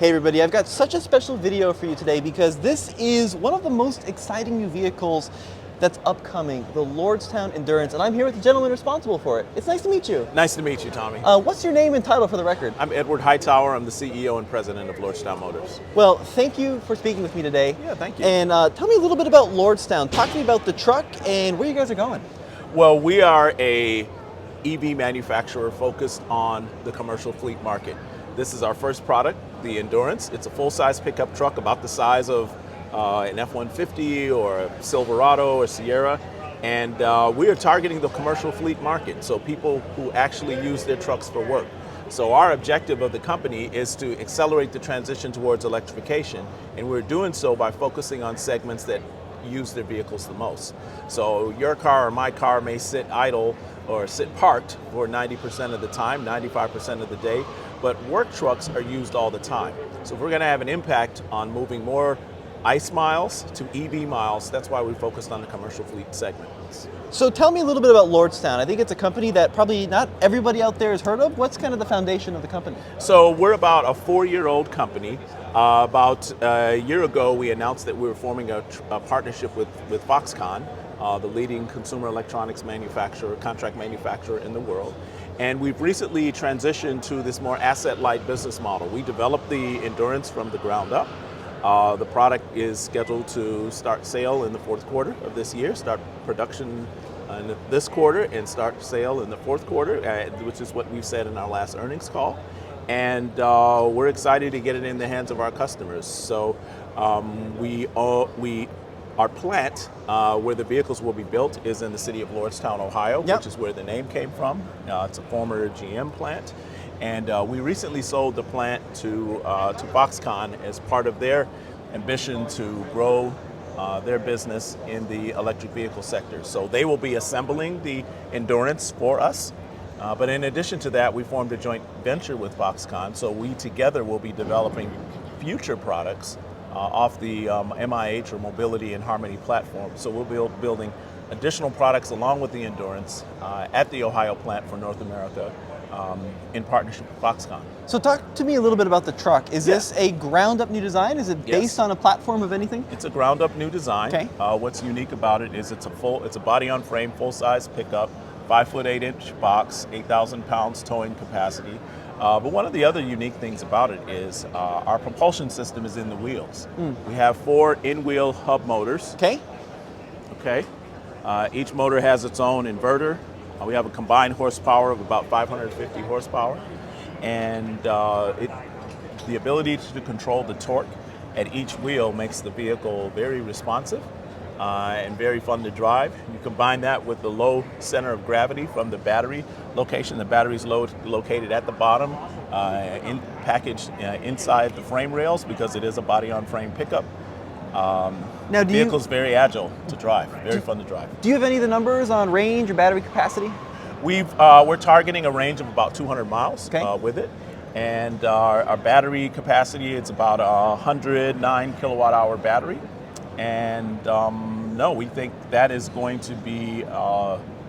Hey everybody, I've got such a special video for you today because this is one of the most exciting new vehicles that's upcoming, the Lordstown Endurance, and I'm here with the gentleman responsible for it. It's nice to meet you. Nice to meet you, Tommy. What's your name and title for the record? I'm Edward Hightower. I'm the CEO and president of Lordstown Motors. Well, thank you for speaking with me today. Yeah, thank you. And tell me a little bit about Lordstown. Talk to me about the truck and where you guys are going. Well, we are a EV manufacturer focused on the commercial fleet market. This is our first product, the Endurance. It's a full-size pickup truck about the size of an F-150 or a Silverado or Sierra. And we are targeting the commercial fleet market, so people who actually use their trucks for work. So our objective of the company is to accelerate the transition towards electrification, and we're doing so by focusing on segments that use their vehicles the most. So your car or my car may sit idle or sit parked for 90% of the time, 95% of the day, but work trucks are used all the time. So if we're going to have an impact on moving more ICE miles to EV miles, that's why we focused on the commercial fleet segment. So tell me a little bit about Lordstown. I think it's a company that probably not everybody out there has heard of. What's kind of the foundation of the company? So we're about a 4-year-old company. About a year ago, we announced that we were forming a partnership with Foxconn, the leading consumer electronics manufacturer, contract manufacturer in the world. And we've recently transitioned to this more asset-light business model. We developed the Endurance from the ground up. The product is scheduled to start sale in the fourth quarter of this year, start production in this quarter and start sale in the fourth quarter, which is what we've said in our last earnings call. And we're excited to get it in the hands of our customers. So our plant where the vehicles will be built is in the city of Lordstown, Ohio, Yep. which is where the name came from. It's a former GM plant. And we recently sold the plant to Foxconn as part of their ambition to grow their business in the electric vehicle sector. So they will be assembling the Endurance for us. But in addition to that, we formed a joint venture with Foxconn. So we together will be developing future products off the MIH or Mobility and Harmony platform. So we'll be building additional products along with the Endurance at the Ohio plant for North America. In partnership with Foxconn. So talk to me a little bit about the truck. Is this a ground-up new design? Is it Yes. based on a platform of anything? It's a ground-up new design. Okay. What's unique about it is it's a body-on-frame, full-size pickup, 5'8" box, 8,000 pounds towing capacity. But one of the other unique things about it is our propulsion system is in the wheels. We have 4 in-wheel hub motors. Okay. Okay. Each motor has its own inverter. We have a combined horsepower of about 550 horsepower, and the ability to control the torque at each wheel makes the vehicle very responsive and very fun to drive. You combine that with the low center of gravity from the battery location. The battery is located at the bottom, packaged inside the frame rails because it is a body-on-frame pickup. Now, the vehicle's very agile to drive, very fun to drive. Do you have any of the numbers on range or battery capacity? We're targeting a range of about 200 miles with it, and our battery capacity, it's about a 109 kilowatt hour battery, and we think that is going to be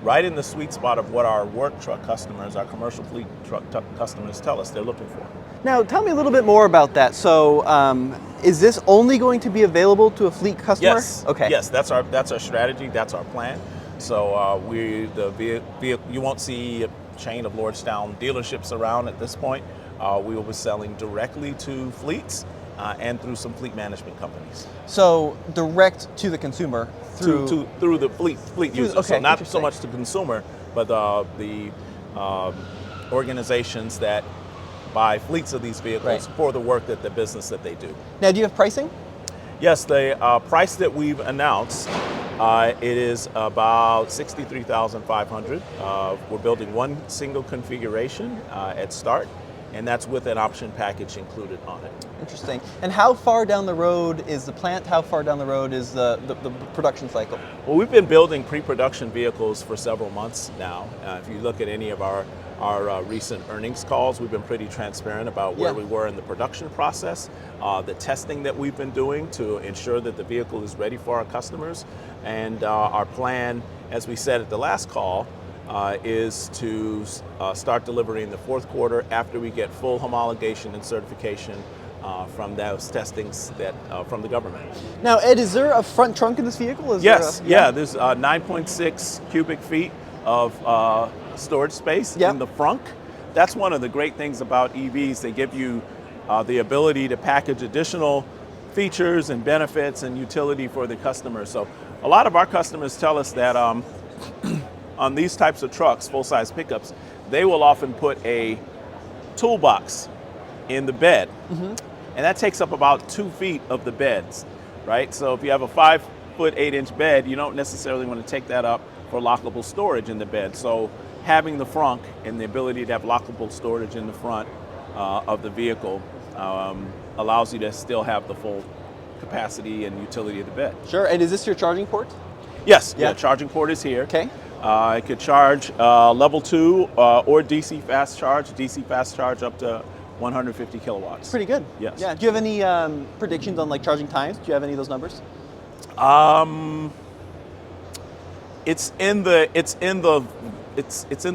right in the sweet spot of what our work truck customers, our commercial fleet truck customers tell us they're looking for. Now, tell me a little bit more about that. So, is this only going to be available to a fleet customer? Yes. Okay. Yes, that's our strategy. That's our plan. So you won't see a chain of Lordstown dealerships around at this point. We will be selling directly to fleets and through some fleet management companies. So direct to the consumer through the fleet users. Okay, so not so much to consumer, but the organizations that buy fleets of these vehicles for the work that the business that they do. Now, do you have pricing? Yes, the price that we've announced, it is about $63,500. We're building one single configuration at start, and that's with an option package included on it. Interesting. And how far down the road is the plant? How far down the road is the production cycle? Well, we've been building pre-production vehicles for several months now. If you look at any of our recent earnings calls, we've been pretty transparent about where we were in the production process, the testing that we've been doing to ensure that the vehicle is ready for our customers. And our plan, as we said at the last call, is to start delivering in the fourth quarter after we get full homologation and certification from those testings that from the government. Now, Ed, is there a front trunk in this vehicle? Yes, there's 9.6 cubic feet of storage space in the Frunk. That's one of the great things about EVs. They give you the ability to package additional features and benefits and utility for the customer. So a lot of our customers tell us that on these types of trucks, full-size pickups, they will often put a toolbox in the bed. And that takes up about 2 feet of the beds, right? So if you have a 5'8" bed, you don't necessarily want to take that up for lockable storage in the bed. So having the Frunk and the ability to have lockable storage in the front of the vehicle allows you to still have the full capacity and utility of the bed. Sure, and is this your charging port? Yes, charging port is here. Okay. It could charge level 2 or DC fast charge up to 150 kilowatts. Pretty good. Yes. Yeah. Do you have any predictions on like charging times? Do you have any of those numbers? It's in the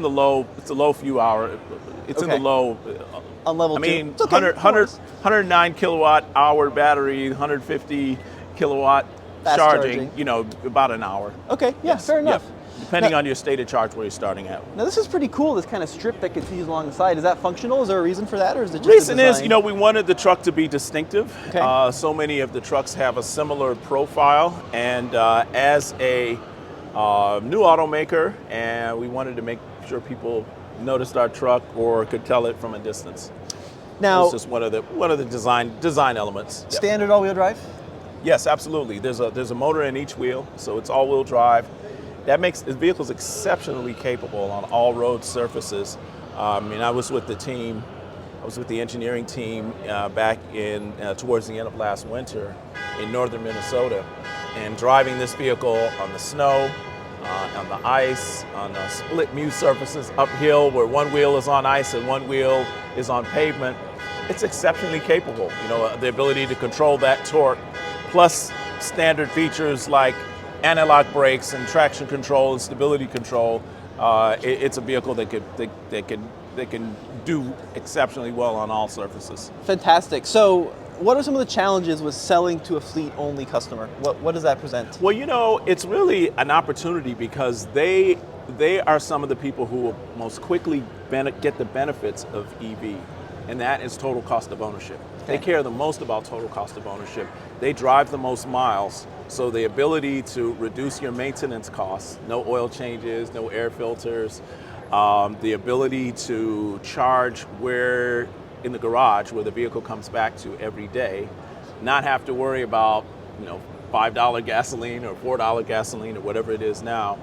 low few hour. It's in the low. On level 2. I mean, It's okay, 109 kilowatt hour battery, 150 kilowatt Fast charging. You know, about an hour. Okay. Yeah. Yes, Fair enough. Yep. Depending on your state of charge where you're starting at. Now this is pretty cool, this kind of strip that continues along the side. Is that functional? Is there a reason for that, or is it just Reason a is, design? we wanted the truck to be distinctive. Okay. So many of the trucks have a similar profile, and as a new automaker, and we wanted to make sure people noticed our truck or could tell it from a distance. Now, it's just one of the design elements. Yep. Standard all-wheel drive? Yes, absolutely. There's a motor in each wheel, so it's all-wheel drive. That makes the vehicle's exceptionally capable on all road surfaces. I was with the team, I was with the engineering team back in towards the end of last winter in northern Minnesota, and driving this vehicle on the snow, on the ice, on split mute surfaces uphill where one wheel is on ice and one wheel is on pavement. It's exceptionally capable. The ability to control that torque, plus standard features like analog brakes and traction control and stability control. It's a vehicle that can do exceptionally well on all surfaces. Fantastic. So what are some of the challenges with selling to a fleet-only customer? What does that present? Well, it's really an opportunity because they are some of the people who will most quickly get the benefits of EV, and that is total cost of ownership. Okay. They care the most about total cost of ownership. They drive the most miles, so the ability to reduce your maintenance costs, no oil changes, no air filters, the ability to charge in the garage where the vehicle comes back to every day, not have to worry about $5 gasoline or $4 gasoline or whatever it is now.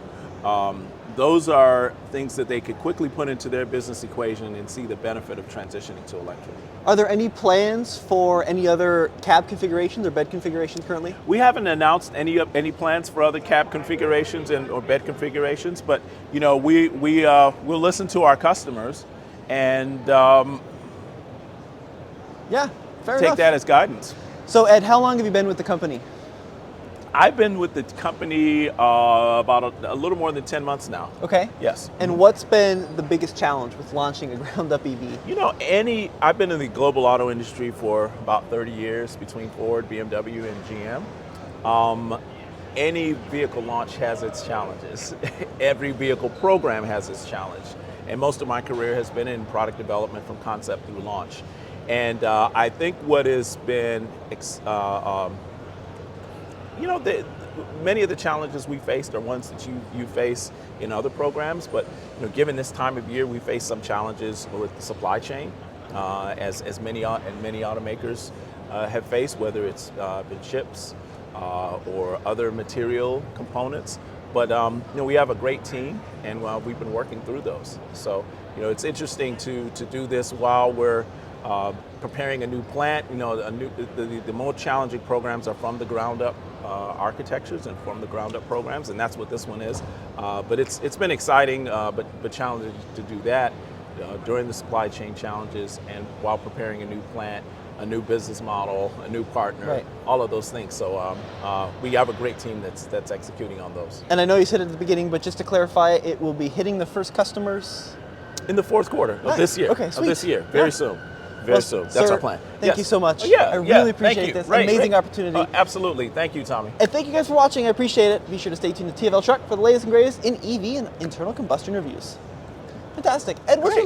Those are things that they could quickly put into their business equation and see the benefit of transitioning to electric. Are there any plans for any other cab configurations or bed configurations currently? We haven't announced any plans for other cab configurations or bed configurations, but we'll listen to our customers and fair take enough. that as guidance. So Ed, how long have you been with the company? I've been with the company about a little more than 10 months now. Okay. Yes. And what's been the biggest challenge with launching a ground-up EV? I've been in the global auto industry for about 30 years between Ford, BMW, and GM. Any vehicle launch has its challenges. Every vehicle program has its challenge. And most of my career has been in product development from concept through launch. And I think what has been many of the challenges we faced are ones that you face in other programs, but given this time of year, we face some challenges with the supply chain, as many automakers have faced, whether it's been chips or other material components. But we have a great team, and we've been working through those. So it's interesting to do this while we're preparing a new plant. The more challenging programs are from the ground up architectures and from the ground up programs, and that's what this one is. But it's been exciting, but challenging to do that during the supply chain challenges and while preparing a new plant, a new business model, a new partner, right. All of those things. So we have a great team that's executing on those. And I know you said at the beginning, but just to clarify, it will be hitting the first customers in the fourth quarter of this year. Okay, sweet. Very soon. Very soon. That's sir, our plan. Thank Yes. you so much. Yeah, I yeah, really thank appreciate you. this Right, amazing right. opportunity. Absolutely. Thank you, Tommy. And thank you guys for watching. I appreciate it. Be sure to stay tuned to TFL Truck for the latest and greatest in EV and internal combustion reviews. Fantastic. And what's Great.